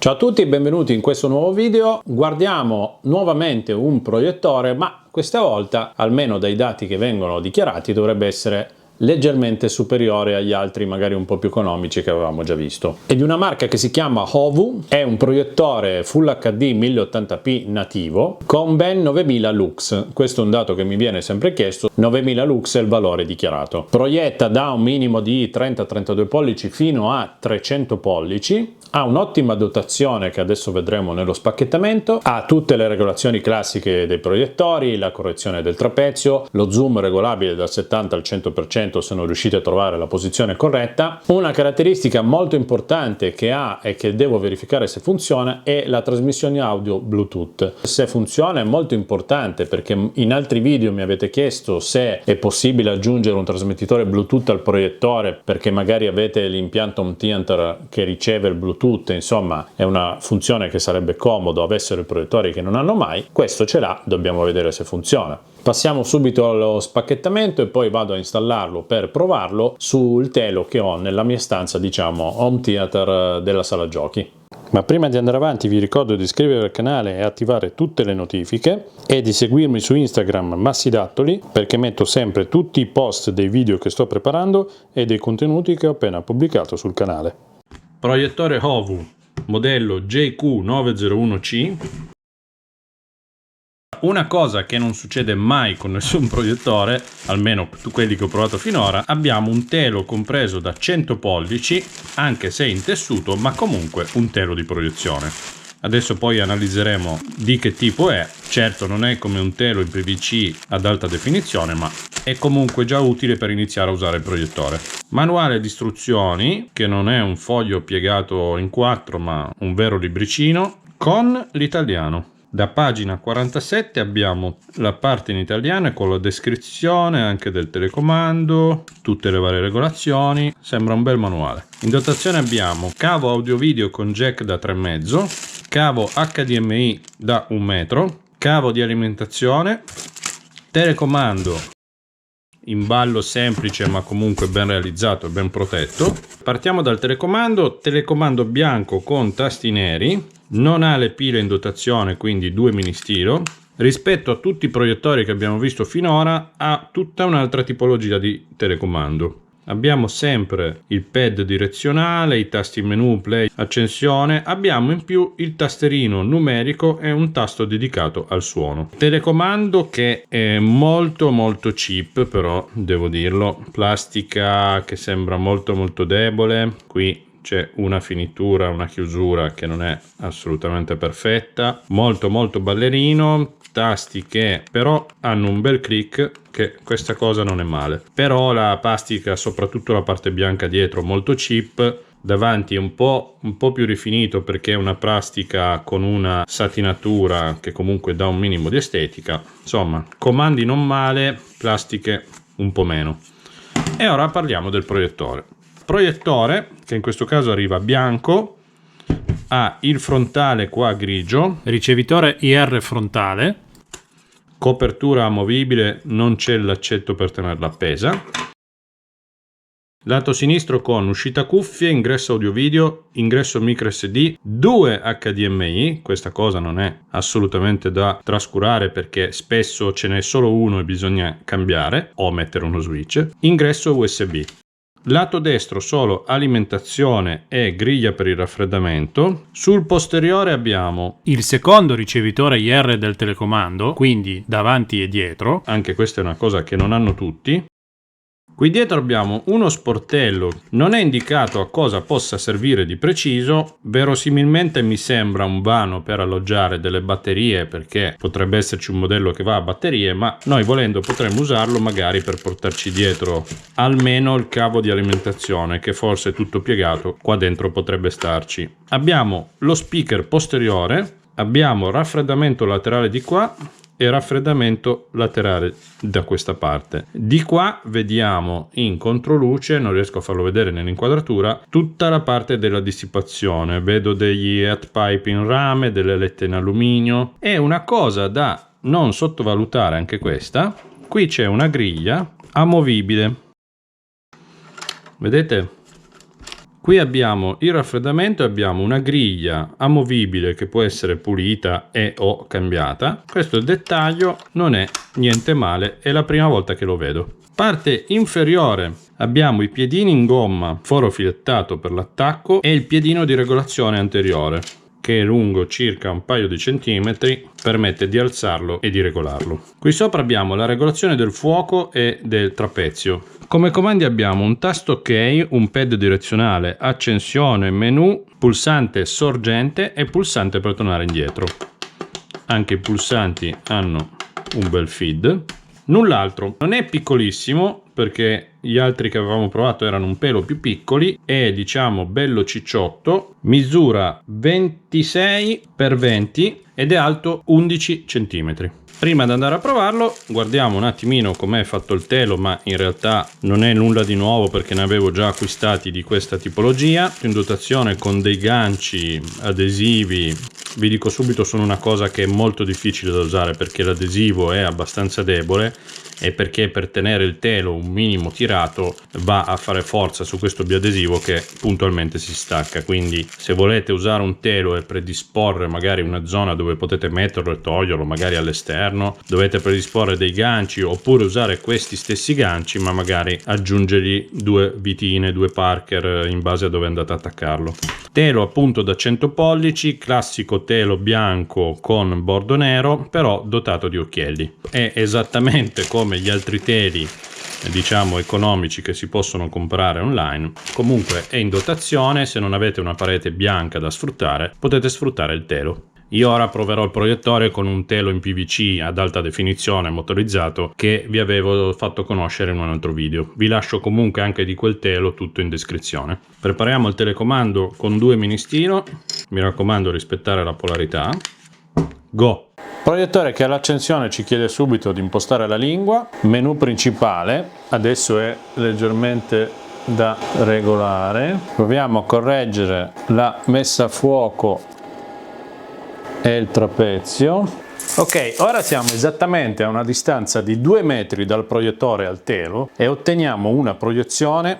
Ciao a tutti e benvenuti in questo nuovo video. Guardiamo nuovamente un proiettore, ma questa volta, almeno dai dati che vengono dichiarati, dovrebbe essere leggermente superiore agli altri magari un po' più economici che avevamo già visto. È di una marca che si chiama Hovu, è un proiettore Full HD 1080p nativo con ben 9000 lux. Questo è un dato che mi viene sempre chiesto. 9000 lux è il valore dichiarato. Proietta da un minimo di 30-32 pollici fino a 300 pollici. Ha un'ottima dotazione che adesso vedremo nello spacchettamento, ha tutte le regolazioni classiche dei proiettori, la correzione del trapezio, lo zoom regolabile dal 70 al 100% se non riuscite a trovare la posizione corretta. Una caratteristica molto importante che ha e che devo verificare se funziona è la trasmissione audio Bluetooth. Se funziona è molto importante perché in altri video mi avete chiesto se è possibile aggiungere un trasmettitore Bluetooth al proiettore perché magari avete l'impianto home theater che riceve il Bluetooth. Insomma, è una funzione che sarebbe comodo avessero i proiettori che non hanno mai. Questo ce l'ha, dobbiamo vedere se funziona. Passiamo subito allo spacchettamento e poi vado a installarlo per provarlo sul telo che ho nella mia stanza, diciamo, home theater della sala giochi. Ma prima di andare avanti vi ricordo di iscrivervi al canale e attivare tutte le notifiche e di seguirmi su Instagram Massidattoli perché metto sempre tutti i post dei video che sto preparando e dei contenuti che ho appena pubblicato sul canale. Proiettore Hovu, modello JQ901C. Una cosa che non succede mai con nessun proiettore, almeno quelli che ho provato finora, abbiamo un telo compreso da 100 pollici, anche se in tessuto, ma comunque un telo di proiezione. Adesso poi analizzeremo di che tipo è. Certo non è come un telo in PVC ad alta definizione, ma è comunque già utile per iniziare a usare il proiettore. Manuale di istruzioni, che non è un foglio piegato in 4 ma un vero libricino, con l'italiano. Da pagina 47 abbiamo la parte in italiano con la descrizione anche del telecomando, tutte le varie regolazioni, sembra un bel manuale. In dotazione abbiamo cavo audio video con jack da 3,5, cavo HDMI da 1 metro, cavo di alimentazione, telecomando in ballo semplice ma comunque ben realizzato e ben protetto. Partiamo dal telecomando bianco con tasti neri, non ha le pile in dotazione, quindi 2 mini stilo. Rispetto a tutti i proiettori che abbiamo visto finora ha tutta un'altra tipologia di telecomando. Abbiamo sempre il pad direzionale, i tasti menu, play, accensione, abbiamo in più il tasterino numerico e un tasto dedicato al suono. Telecomando che è molto cheap, però devo dirlo, plastica che sembra molto debole, qui c'è una finitura, una chiusura che non è assolutamente perfetta, molto ballerino, tasti che però hanno un bel click, che questa cosa non è male, però la plastica, soprattutto la parte bianca dietro, molto cheap, davanti è un po' più rifinito perché è una plastica con una satinatura che comunque dà un minimo di estetica. Insomma, comandi non male, plastiche un po' meno. E ora parliamo del proiettore. Proiettore che in questo caso arriva bianco, ha il frontale qua grigio, ricevitore IR frontale, copertura amovibile, non c'è l'accetto per tenerla appesa, lato sinistro con uscita cuffie, ingresso audio video, ingresso micro SD, 2 HDMI, questa cosa non è assolutamente da trascurare perché spesso ce n'è solo uno e bisogna cambiare o mettere uno switch, ingresso USB. Lato destro solo alimentazione e griglia per il raffreddamento. Sul posteriore abbiamo il secondo ricevitore IR del telecomando, quindi davanti e dietro. Anche questa è una cosa che non hanno tutti. Qui dietro abbiamo uno sportello, non è indicato a cosa possa servire di preciso, verosimilmente mi sembra un vano per alloggiare delle batterie perché potrebbe esserci un modello che va a batterie, ma noi volendo potremmo usarlo magari per portarci dietro almeno il cavo di alimentazione che forse è tutto piegato, qua dentro potrebbe starci. Abbiamo lo speaker posteriore, abbiamo raffreddamento laterale di qua e raffreddamento laterale da questa parte. Di qua vediamo in controluce, non riesco a farlo vedere nell'inquadratura, tutta la parte della dissipazione. Vedo degli heat pipe in rame, delle lette in alluminio. E una cosa da non sottovalutare anche questa, qui c'è una griglia amovibile. Vedete? Qui abbiamo il raffreddamento e abbiamo una griglia amovibile che può essere pulita e o cambiata. Questo dettaglio non è niente male, è la prima volta che lo vedo. Parte inferiore abbiamo i piedini in gomma, foro filettato per l'attacco e il piedino di regolazione anteriore, che è lungo circa un paio di centimetri, permette di alzarlo e di regolarlo. Qui sopra abbiamo la regolazione del fuoco e del trapezio. Come comandi abbiamo un tasto ok, un pad direzionale, accensione, menu, pulsante sorgente e pulsante per tornare indietro. Anche i pulsanti hanno un bel feed. Null'altro. Non è piccolissimo, perché gli altri che avevamo provato erano un pelo più piccoli, è diciamo bello cicciotto, misura 26 x 20 ed è alto 11 cm. Prima di andare a provarlo guardiamo un attimino com'è fatto il telo, ma in realtà non è nulla di nuovo perché ne avevo già acquistati di questa tipologia, in dotazione con dei ganci adesivi. Vi dico subito, sono una cosa che è molto difficile da usare perché l'adesivo è abbastanza debole e perché per tenere il telo un minimo tirato va a fare forza su questo biadesivo che puntualmente si stacca. Quindi se volete usare un telo e predisporre magari una zona dove potete metterlo e toglierlo, magari all'esterno, dovete predisporre dei ganci oppure usare questi stessi ganci ma magari aggiungergli due vitine, due Parker in base a dove andate ad attaccarlo. Telo appunto da 100 pollici, classico telo bianco con bordo nero, però dotato di occhielli. È esattamente come gli altri teli diciamo economici che si possono comprare online. Comunque è in dotazione, se non avete una parete bianca da sfruttare potete sfruttare il telo. Io ora proverò il proiettore con un telo in PVC ad alta definizione motorizzato che vi avevo fatto conoscere in un altro video. Vi lascio comunque anche di quel telo tutto in descrizione. Prepariamo il telecomando con 2 ministilo, mi raccomando rispettare la polarità. Go! Proiettore che all'accensione ci chiede subito di impostare la lingua. Menu principale, adesso è leggermente da regolare. Proviamo a correggere la messa a fuoco e il trapezio. Ok, ora siamo esattamente a una distanza di 2 metri dal proiettore al telo e otteniamo una proiezione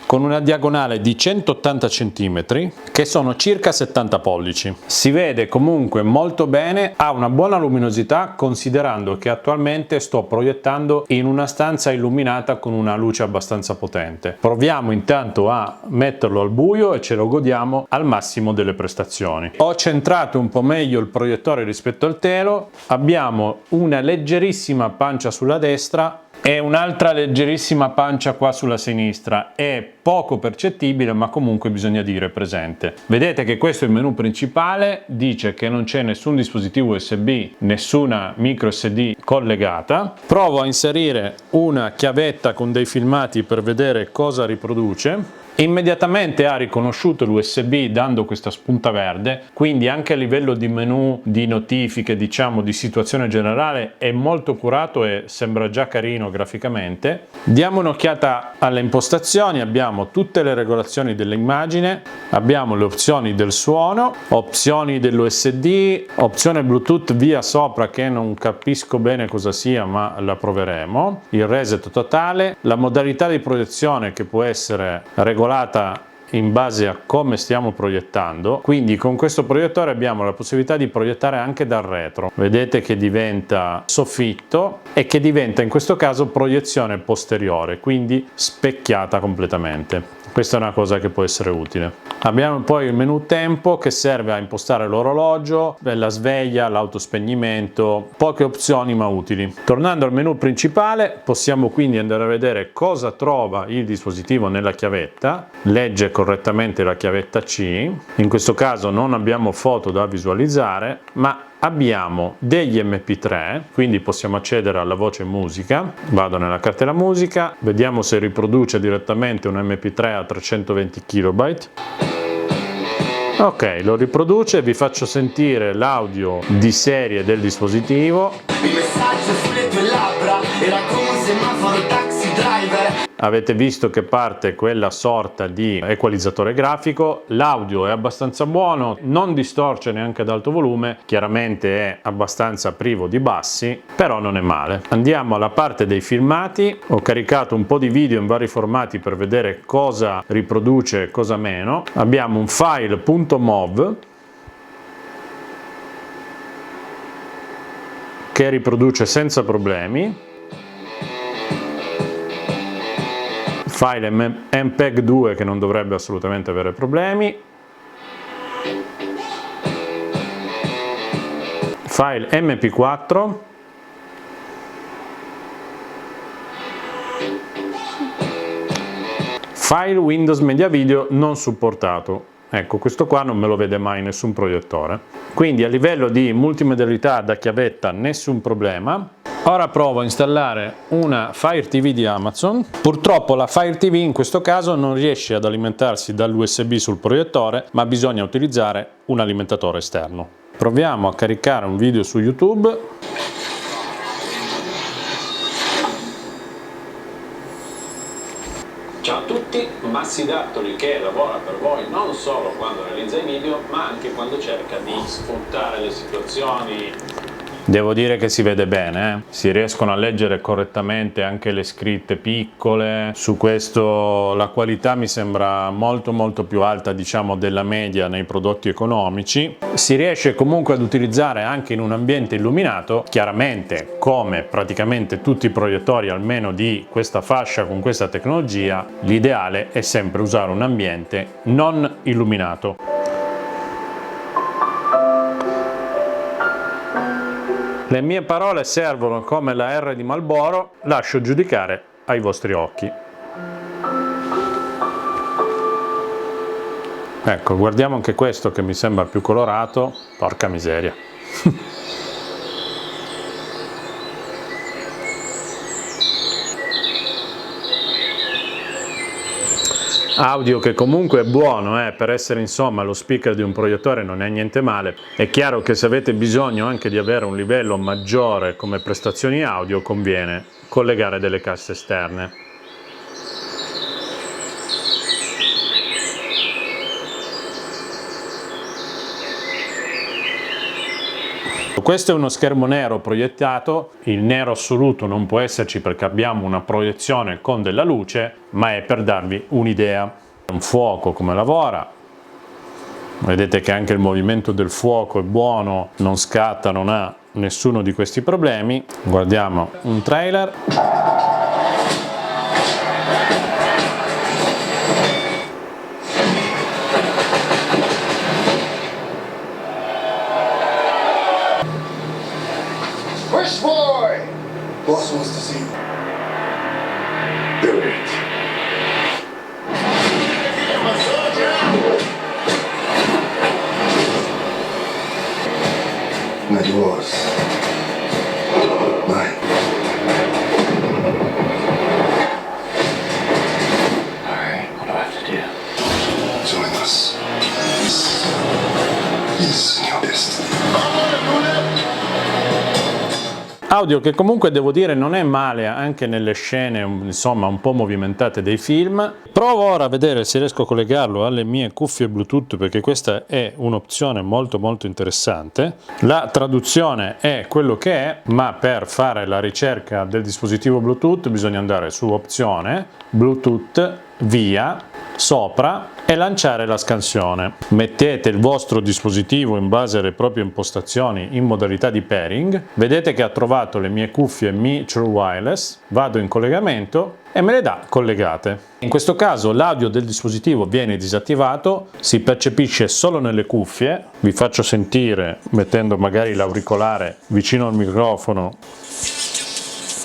con una diagonale di 180 cm che sono circa 70 pollici. Si vede comunque molto bene, ha una buona luminosità considerando che attualmente sto proiettando in una stanza illuminata con una luce abbastanza potente. Proviamo intanto a metterlo al buio e ce lo godiamo al massimo delle prestazioni. Ho centrato un po' meglio il proiettore rispetto al telo, abbiamo una leggerissima pancia sulla destra e un'altra leggerissima pancia qua sulla sinistra, è poco percettibile ma comunque bisogna dire presente. Vedete che questo è il menu principale, dice che non c'è nessun dispositivo USB, nessuna micro SD collegata. Provo a inserire una chiavetta con dei filmati per vedere cosa riproduce. Immediatamente ha riconosciuto l'USB dando questa spunta verde, quindi anche a livello di menu, di notifiche, diciamo di situazione generale è molto curato e sembra già carino graficamente. Diamo un'occhiata alle impostazioni, abbiamo tutte le regolazioni dell'immagine, abbiamo le opzioni del suono, opzioni dell'USD, opzione Bluetooth via sopra che non capisco bene cosa sia ma la proveremo, il reset totale, la modalità di proiezione che può essere regolata in base a come stiamo proiettando, quindi con questo proiettore abbiamo la possibilità di proiettare anche dal retro. Vedete che diventa soffitto e che diventa in questo caso proiezione posteriore, quindi specchiata completamente. Questa è una cosa che può essere utile. Abbiamo poi il menu tempo che serve a impostare l'orologio, la sveglia, l'autospegnimento, poche opzioni ma utili. Tornando al menu principale possiamo quindi andare a vedere cosa trova il dispositivo nella chiavetta, legge correttamente la chiavetta C, in questo caso non abbiamo foto da visualizzare ma abbiamo degli MP3, quindi possiamo accedere alla voce musica. Vado nella cartella musica, vediamo se riproduce direttamente un MP3 a 320 KB. Ok, lo riproduce, vi faccio sentire l'audio di serie del dispositivo. Il messaggio sulle tue labbra era come un semaforo taxi driver. avete visto che parte quella sorta di equalizzatore grafico, l'audio è abbastanza buono, non distorce neanche ad alto volume, chiaramente è abbastanza privo di bassi, però non è male. Andiamo alla parte dei filmati. Ho caricato un po' di video in vari formati per vedere cosa riproduce e cosa meno. Abbiamo un file .mov che riproduce senza problemi, file MPEG 2 che non dovrebbe assolutamente avere problemi, file MP4, file Windows Media Video non supportato. Ecco, questo qua non me lo vede mai nessun proiettore. Quindi a livello di multimedialità da chiavetta nessun problema. Ora provo a installare una Fire TV di Amazon. Purtroppo la Fire TV in questo caso non riesce ad alimentarsi dall'USB sul proiettore, ma bisogna utilizzare un alimentatore esterno. Proviamo a caricare un video su YouTube. Ciao a tutti, Massi Dattoli che lavora per voi non solo quando realizza i video, ma anche quando cerca di sfruttare le situazioni. Devo dire che si vede bene, si riescono a leggere correttamente anche le scritte piccole. Su questo la qualità mi sembra molto più alta, diciamo, della media nei prodotti economici. Si riesce comunque ad utilizzare anche in un ambiente illuminato. Chiaramente, come praticamente tutti i proiettori almeno di questa fascia con questa tecnologia, l'ideale è sempre usare un ambiente non illuminato. Le mie parole servono come la R di Marlboro, lascio giudicare ai vostri occhi. Ecco, guardiamo anche questo che mi sembra più colorato, porca miseria. Audio che comunque è buono, per essere insomma lo speaker di un proiettore non è niente male. È chiaro che se avete bisogno anche di avere un livello maggiore come prestazioni audio conviene collegare delle casse esterne. Questo è uno schermo nero proiettato, il nero assoluto non può esserci perché abbiamo una proiezione con della luce, ma è per darvi un'idea. Un fuoco come lavora, vedete che anche il movimento del fuoco è buono, non scatta, non ha nessuno di questi problemi. Guardiamo un trailer. Push boy! Boss wants to see you. Do it. My soldier! Not yours. Mine. Alright, what do I have to do? Join us. This is your destiny. Audio che comunque devo dire non è male anche nelle scene insomma un po' movimentate dei film. Provo ora a vedere se riesco a collegarlo alle mie cuffie Bluetooth, perché questa è un'opzione molto interessante. La traduzione è quello che è, ma per fare la ricerca del dispositivo Bluetooth bisogna andare su opzione, Bluetooth, via, sopra e lanciare la scansione. Mettete il vostro dispositivo in base alle proprie impostazioni in modalità di pairing. Vedete che ha trovato le mie cuffie Mi True Wireless, vado in collegamento e me le dà collegate. In questo caso l'audio del dispositivo viene disattivato, si percepisce solo nelle cuffie. Vi faccio sentire mettendo magari l'auricolare vicino al microfono.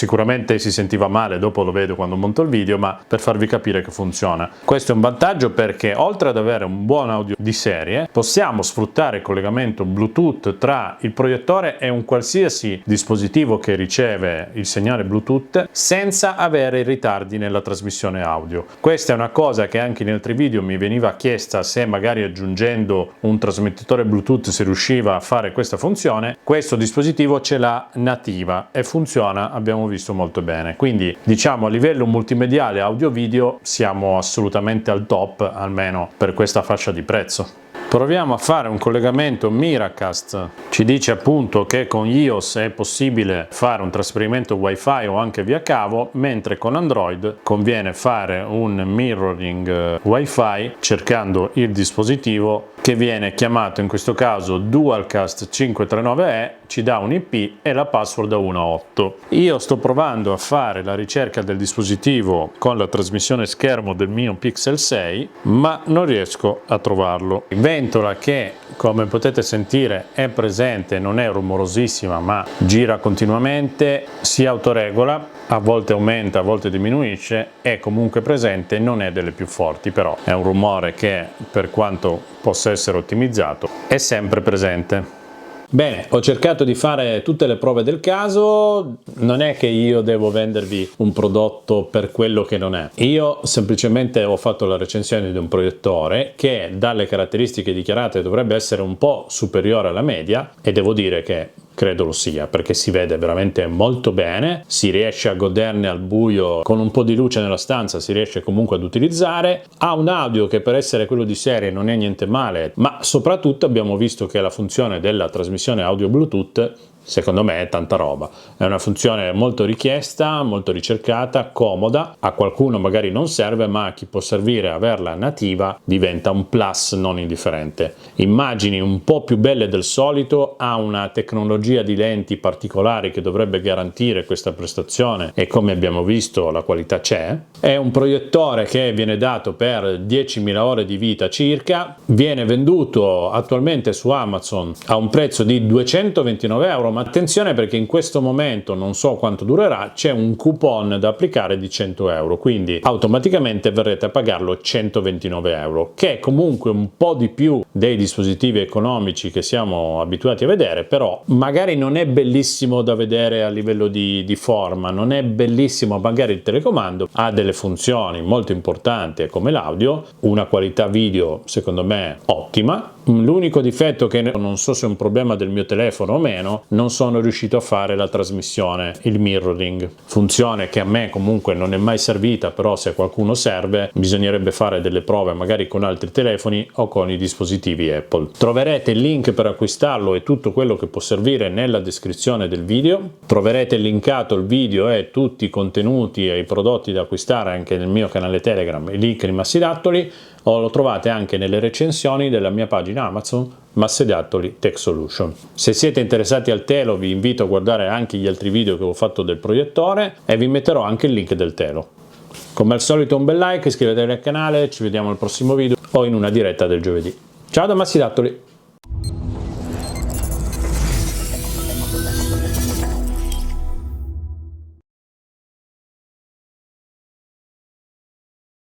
Sicuramente si sentiva male, dopo lo vedo quando monto il video, ma per farvi capire che funziona. Questo è un vantaggio perché oltre ad avere un buon audio di serie, possiamo sfruttare il collegamento Bluetooth tra il proiettore e un qualsiasi dispositivo che riceve il segnale Bluetooth senza avere ritardi nella trasmissione audio. Questa è una cosa che anche in altri video mi veniva chiesta, se magari aggiungendo un trasmettitore Bluetooth si riusciva a fare questa funzione. Questo dispositivo ce l'ha nativa e funziona, abbiamo visto molto bene. Quindi diciamo a livello multimediale audio-video siamo assolutamente al top, almeno per questa fascia di prezzo. Proviamo a fare un collegamento Miracast. Ci dice appunto che con iOS è possibile fare un trasferimento wifi o anche via cavo, mentre con Android conviene fare un mirroring wifi cercando il dispositivo che viene chiamato in questo caso Dualcast 539E, ci dà un IP e la password a 1.8. Io sto provando a fare la ricerca del dispositivo con la trasmissione schermo del mio Pixel 6, ma non riesco a trovarlo. Ventola che, come potete sentire, è presente, non è rumorosissima ma gira continuamente, si autoregola, a volte aumenta, a volte diminuisce, è comunque presente, non è delle più forti, però è un rumore che, per quanto possa essere ottimizzato, è sempre presente. Bene, ho cercato di fare tutte le prove del caso, non è che io devo vendervi un prodotto per quello che non è. Io semplicemente ho fatto la recensione di un proiettore che dalle caratteristiche dichiarate dovrebbe essere un po' superiore alla media e devo dire che credo lo sia, perché si vede veramente molto bene, si riesce a goderne al buio con un po' di luce nella stanza, si riesce comunque ad utilizzare, ha un audio che per essere quello di serie non è niente male, ma soprattutto abbiamo visto che la funzione della trasmissione audio Bluetooth secondo me è tanta roba, è una funzione molto richiesta, molto ricercata, comoda, a qualcuno magari non serve, ma a chi può servire averla nativa diventa un plus non indifferente. Immagini un po' più belle del solito, ha una tecnologia di lenti particolari che dovrebbe garantire questa prestazione e come abbiamo visto la qualità c'è. È un proiettore che viene dato per 10.000 ore di vita circa, viene venduto attualmente su Amazon a un prezzo di 229 euro, ma attenzione perché in questo momento, non so quanto durerà, c'è un coupon da applicare di 100 euro, quindi automaticamente verrete a pagarlo 129 euro, che è comunque un po' di più dei dispositivi economici che siamo abituati a vedere, però magari non è bellissimo da vedere a livello di forma, non è bellissimo, magari il telecomando ha delle funzioni molto importanti come l'audio, una qualità video secondo me ottima. L'unico difetto che non so se è un problema del mio telefono o meno, non sono riuscito a fare la trasmissione, il mirroring, funzione che a me comunque non è mai servita, però se a qualcuno serve bisognerebbe fare delle prove magari con altri telefoni o con i dispositivi Apple. Troverete il link per acquistarlo e tutto quello che può servire nella descrizione del video, troverete linkato il video e tutti i contenuti e i prodotti da acquistare anche nel mio canale Telegram, i link rimasti dattoli, o lo trovate anche nelle recensioni della mia pagina Amazon Massedattoli Tech Solution. Se siete interessati al telo vi invito a guardare anche gli altri video che ho fatto del proiettore e vi metterò anche il link del telo. Come al solito un bel like, iscrivetevi al canale, ci vediamo al prossimo video o in una diretta del giovedì. Ciao da Massedattoli!